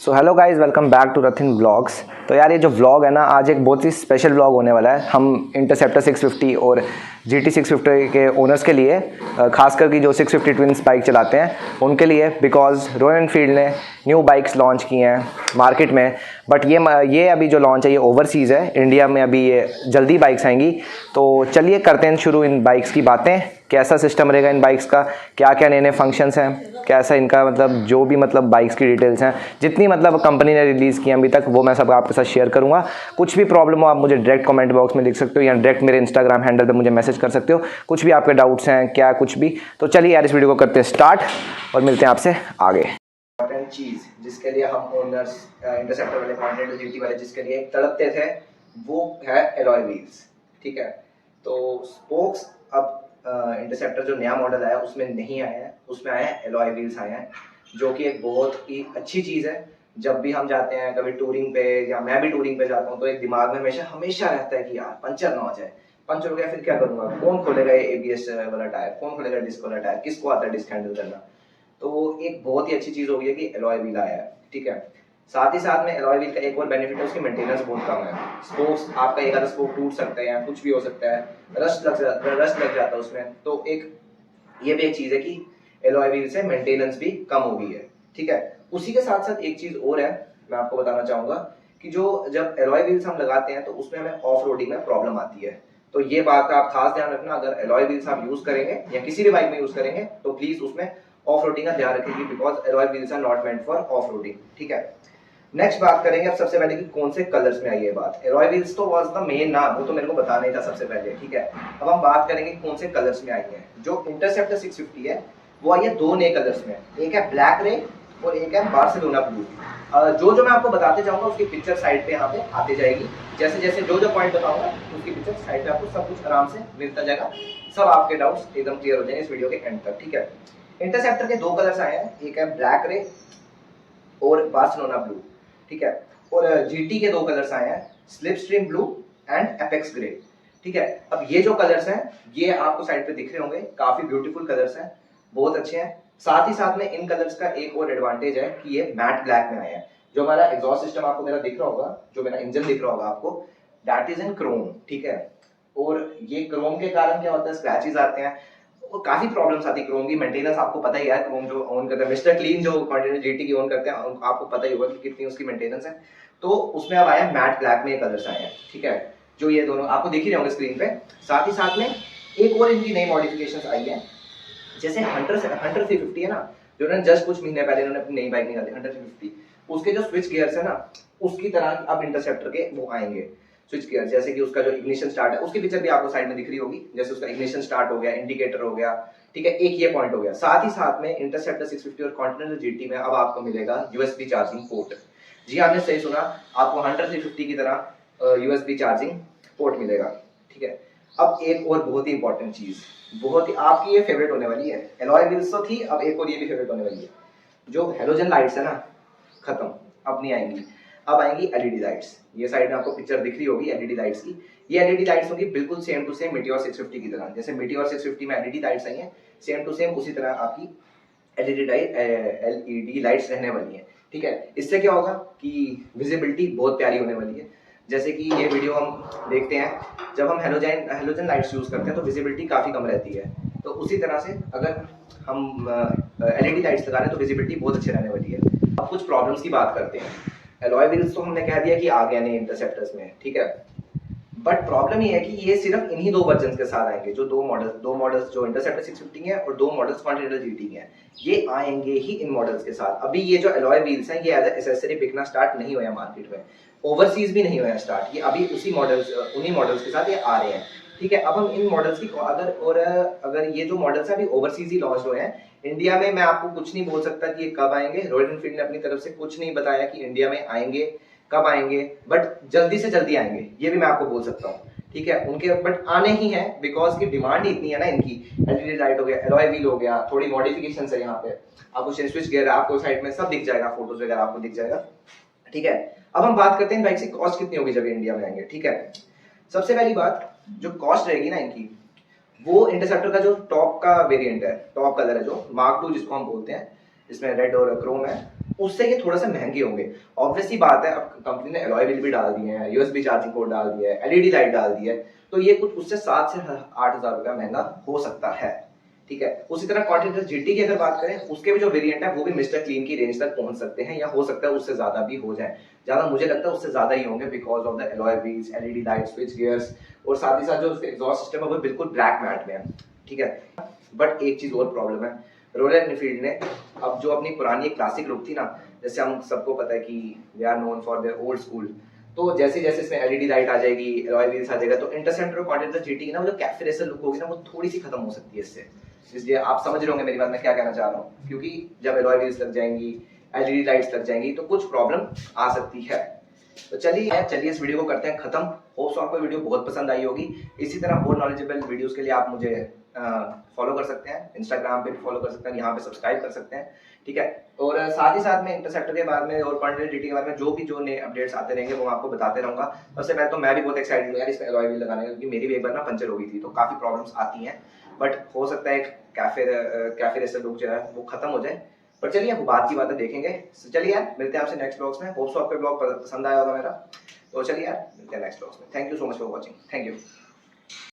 So hello guys, welcome back to Rathin vlogs. तो यार ये जो व्लॉग है ना, आज एक बहुत ही स्पेशल व्लॉग होने वाला है। हम इंटरसेप्टर 650 और GT 650 के ओनर्स के लिए, खासकर की जो 650 ट्विंस बाइक चलाते हैं उनके लिए, बिकॉज रॉयल एनफील्ड ने न्यू बाइक्स लॉन्च की हैं मार्केट में। बट ये अभी जो लॉन्च है ये ओवरसीज़ है, इंडिया में अभी ये जल्दी बाइक्स आएंगी। तो चलिए करते हैं शुरू इन बाइक्स की बातें। कैसा सिस्टम रहेगा इन बाइक्स का, क्या क्या नए नए फंक्शंस हैं, कैसा इनका मतलब जो भी मतलब बाइक्स की डिटेल्स हैं, जितनी मतलब कंपनी ने रिलीज़ की अभी तक, वो मैं सब आपके साथ शेयर करूंगा। कुछ भी प्रॉब्लम हो आप मुझे डायरेक्ट कमेंट बॉक्स में लिख सकते हो या डायरेक्ट मेरे इंस्टाग्राम हैंडल पे मुझे मैसेज कर सकते हो। कुछ भी आपके डाउट्स हैं क्या कुछ भी, तो चलिए यार इस वीडियो को करते हैं स्टार्ट और मिलते हैं आपसे आगे। इंपॉर्टेंट चीज़ जिसके लिए हम ओनर्स इंटरसेप्टर वाले, कॉन्टिनेंटल जीटी वाले जिसके लिए तड़पते थे, वो है एलॉय व्हील्स। ठीक है, तो स्पोक्स अब इंटरसेप्टर जो नया मॉडल आया उसमें नहीं आया है, उसमें आए हैं एलॉय व्हील्स आए हैं, जो कि एक बहुत ही अच्छी चीज़ है। जब भी हम जाते हैं कभी टूरिंग पे, या मैं भी टूरिंग पे जाता हूँ, तो एक दिमाग में हमेशा रहता है कि यार पंचर ना हो जाए, पंचर हो गया फिर क्या करूंगा, कौन खोलेगा ये ABS वाला टायर, कौन खोलेगा डिस्क वाला टायर, किसको आता है डिस्क हैंडल करना। तो एक बहुत ही अच्छी चीज़ हो गई है कि एलॉय व्हील आया है। ठीक है, साथ ही साथ में एलॉय व्हील का एक और बेनिफिट है, उसकी मेंटेनेंस बहुत कम है। स्पोक्स आपका एक आधा स्पोक टूट सकता है या कुछ भी हो सकता है, रस्ट लग जाता है उसमें। तो एक ये भी एक चीज़ है कि एलॉय व्हील से मेंटेनेंस भी कम हो गई है। ठीक है, उसी के साथ साथ एक चीज़ और है, मैं आपको बताना चाहूँगा कि जो जब एलॉय व्हील्स हम लगाते हैं तो उसमें हमें ऑफ रोडिंग में प्रॉब्लम आती है। तो ये बात का आप खास ध्यान रखना, अगर एलॉय व्हील्स आप यूज़ करेंगे या किसी भी बाइक में यूज़ करेंगे तो प्लीज़ उसमें ऑफ रोडिंग का ध्यान रखेंगे, because alloy wheels are not meant for off roading. ठीक है, नेक्स्ट बात करेंगे अब सबसे पहले कि कौन से कलर्स में आई है बात। एलॉय व्हील्स तो वाज द मेन ना, वो तो मेरे को बताना ही था सबसे पहले। ठीक है, अब हम बात करेंगे कौन से कलर्स में आई है। जो इंटरसेप्टर 650 है वो आई है दो नए कलर्स में, एक है ब्लैक रे और एक है बार्सिलोना ब्लू। जो जो मैं आपको बताते जाऊंगा उसकी पिक्चर साइड पे यहाँ पे आती जाएगी। जैसे जैसे जो जो पॉइंट बताऊंगा उसकी पिक्चर साइड पे आपको सब कुछ आराम से मिलता जाएगा, सब आपके डाउट्स एकदम क्लियर हो जाएंगे इस वीडियो के एंड तक। ठीक है, इंटरसेप्टर के दो कलर्स आए हैं, एक है ब्लैक रे और बार्सिलोना ब्लू। ठीक है, और GT के दो कलर्स आए हैं, slip stream blue and apex grey. ठीक है, अब ये जो कलर्स हैं ये आपको साइड पे दिख रहे होंगे, काफी ब्यूटीफुल कलर्स हैं, बहुत अच्छे हैं। साथ ही साथ में इन कलर्स का एक और एडवांटेज है कि ये मैट ब्लैक में आए हैं। जो हमारा एग्जॉस्ट सिस्टम आपको मेरा दिख रहा होगा, जो मेरा इंजन दिख रहा होगा आपको, दैट इज इन क्रोम। ठीक है, और ये क्रोम के कारण क्या होता है, स्क्रैचेस आते हैं और काफी प्रॉब्लम्स आती है। क्रोम की मेंटेनेंस आपको पता ही है, क्रोम जो ऑन करते हैं मिस्टर क्लीन, जो कॉन्टिनेंटल जीटी की ऑन करते हैं, आपको पता ही होगा कि कितनी उसकी मेंटेनेंस है। तो उसमें अब आया मैट ब्लैक में कलर्स आए हैं। ठीक है, जो ये दोनों आपको दिख ही रहे होंगे स्क्रीन पे। साथ ही साथ में एक और इनकी नई मॉडिफिकेशंस आई है, जैसे हंटर 350 है ना, जो उन्होंने जस्ट कुछ महीने पहले उन्होंने अपनी नई बाइक निकाली हंटर 350, उसके जो स्विच गियर्स है ना, उसकी तरह अब इंटरसेप्टर के वो आएंगे स्विच गियर। जैसे कि उसका जो इग्निशन स्टार्ट है, उसकी पिक्चर भी आपको साइड में दिख रही होगी, जैसे उसका इग्निशन स्टार्ट हो गया, इंडिकेटर हो गया। ठीक है, एक ये पॉइंट हो गया। साथ ही साथ में इंटरसेप्टर 650 और कॉन्टिनेंटल जीटी में अब आपको मिलेगा USB चार्जिंग पोर्ट। जी आपने सही सुना, आपको हंटर 350 की तरह USB चार्जिंग पोर्ट मिलेगा। ठीक है, अब एक और बहुत ही इंपॉर्टेंट चीज, बहुत ही आपकी ये फेवरेट होने वाली है, एलॉय व्हील्स तो थी, अब एक और ये भी फेवरेट होने वाली है। जो हेलोजन लाइट्स है ना, खत्म, अब नहीं आएंगी, अब आएंगी LED लाइट्स। ये साइड में आपको पिक्चर दिख रही होगी LED लाइट्स की। ये LED लाइट्स होंगी बिल्कुल सेम टू सेम मीटियोर 650 की तरह। जैसे मीटियोर 650 में LED लाइट्स आई हैं, सेम टू सेम उसी तरह आपकी LED लाइट्स रहने वाली है। ठीक है, इससे क्या होगा कि विजिबिलिटी बहुत प्यारी होने वाली है। जैसे कि ये वीडियो हम देखते हैं, जब हम हेलोजन लाइट्स यूज करते हैं तो विजिबिलिटी काफी कम रहती है। तो उसी तरह से अगर हम LED लाइट्स लगा रहे हैं तो विजिबिलिटी बहुत अच्छी रहने वाली है। अब कुछ प्रॉब्लम्स की बात करते हैं। एलॉय व्हील्स तो हमने कह दिया कि आ गया नहीं इंटरसेप्टर्स में। ठीक है, बट प्रॉब्लम ये है कि ये सिर्फ इन्हीं दो वर्जन के साथ आएंगे, जो दो मॉडल्स जो इंटरसेप्टर 650 है और दो मॉडल्स कॉन्टिनेंटल जीटी के हैं, ये आएंगे ही इन मॉडल्स के साथ। अभी ये जो एलॉय व्हील्स हैं ये एज ए एक्सेसरी बिकना स्टार्ट नहीं हुआ मार्केट में, ओवरसीज भी नहीं हुआ स्टार्ट, ये अभी उन्हीं मॉडल्स के साथ ये आ रहे हैं। ठीक है, अब हम इन मॉडल्स की अगर ये जो मॉडल्स हैं अभी ओवरसीज ही लॉन्च हुए हैं, इंडिया में मैं आपको कुछ नहीं बोल सकता कि ये कब आएंगे। रॉयल एनफील्ड ने अपनी तरफ से कुछ नहीं बताया कि इंडिया में आएंगे कब आएंगे, बट जल्दी से जल्दी आएंगे ये भी मैं आपको बोल सकता हूँ। ठीक है, उनके बट आने ही हैं, बिकॉज की डिमांड इतनी है ना इनकी। LED लाइट हो गया, एलॉय व्हील हो गया, थोड़ी मॉडिफिकेशन है यहाँ पे, आपको स्विच गियर आपको साइड में सब दिख जाएगा, फोटोज वगैरह आपको दिख जाएगा। ठीक है, अब हम बात करते हैं बाइक की कॉस्ट कितनी होगी जब इंडिया में आएंगे। ठीक है, सबसे पहली बात, जो कॉस्ट रहेगी ना इनकी, वो इंटरसेप्टर का जो टॉप का वेरिएंट है, टॉप कलर है जो मार्क 2 जिसको हम बोलते हैं, इसमें रेड और क्रोम है, उससे ये थोड़ा सा महंगे होंगे। ऑब्वियसली बात है, अब कंपनी ने अलॉय व्हील भी डाल दिए हैं, यूएसबी चार्जिंग पोर्ट डाल दिया है, एलईडी लाइट डाल दी है, तो ये कुछ उससे 7 से 8 हज़ार रुपया महंगा हो सकता है। ठीक है, उसी तरह कॉन्टिनेंटल जीटी की अगर बात करें, उसके भी जो वेरिएंट है वो भी मिस्टर क्लीन की रेंज तक पहुंच सकते हैं, या हो सकता है उससे ज्यादा भी हो जाए। ज्यादा मुझे लगता है उससे ज्यादा ही होंगे, because of the alloy wheels, LED light, switch gears, और साथ ही साथ जो उसका एग्जॉस्ट सिस्टम है वो बिल्कुल ब्लैक मैट में है। ठीक है, बट एक चीज और प्रॉब्लम है, रॉयल एनफील्ड ने अब जो अपनी पुरानी एक क्लासिक लुक थी ना, जैसे हम सबको पता है कि they are known for their old school, तो जैसे जैसे इसमें एलईडी लाइट आ जाएगी, अलॉय व्हील्स आ जाएगा, तो इंटरसेप्टर और कॉन्टिनेंटल जीटी की ना वो जो कैफे रेसर लुक होगी ना, वो थोड़ी सी खत्म हो सकती है इससे। इसलिए आप समझ रहे होंगे मेरी बात मैं क्या कहना चाह रहा हूँ, क्योंकि जब अलॉय व्हील्स लग जाएंगी, एलईडी लाइट्स लग जाएंगी, तो कुछ प्रॉब्लम आ सकती है। तो चलिए इस वीडियो को करते हैं खत्म। होप्स आपको वीडियो बहुत पसंद आई होगी। इसी तरह और नॉलेजेबल वीडियोस के लिए आप मुझे फॉलो कर सकते हैं, इंस्टाग्राम पे भी फॉलो कर सकते हैं, यहाँ पे सब्सक्राइब कर सकते हैं। ठीक है, और साथ ही साथ में इंटरसेप्टर के बारे में और कॉन्टिनेंटल जीटी के बारे में जो नए अपडेट्स आते रहेंगे वो मैं आपको बताते रहूंगा। सबसे पहले तो मैं भी बहुत एक्साइटेड हूँ यार इसमें अलॉय व्हील लगाने का, क्योंकि मेरी भी एक बार ना पंचर हो गई थी, तो काफी प्रॉब्लम्स आती हैं, बट हो सकता है एक कैफे रेसर लुक जो है वो खत्म हो जाए। पर चलिए वो बात की बातें देखेंगे। चलिए यार, मिलते हैं आपसे नेक्स्ट ब्लॉग्स में। होप्स आपको ब्लॉग पसंद आया होगा मेरा। तो चलिए यार, मिलते हैं नेक्स्ट ब्लॉग्स में। Thank you so much for watching. Thank you.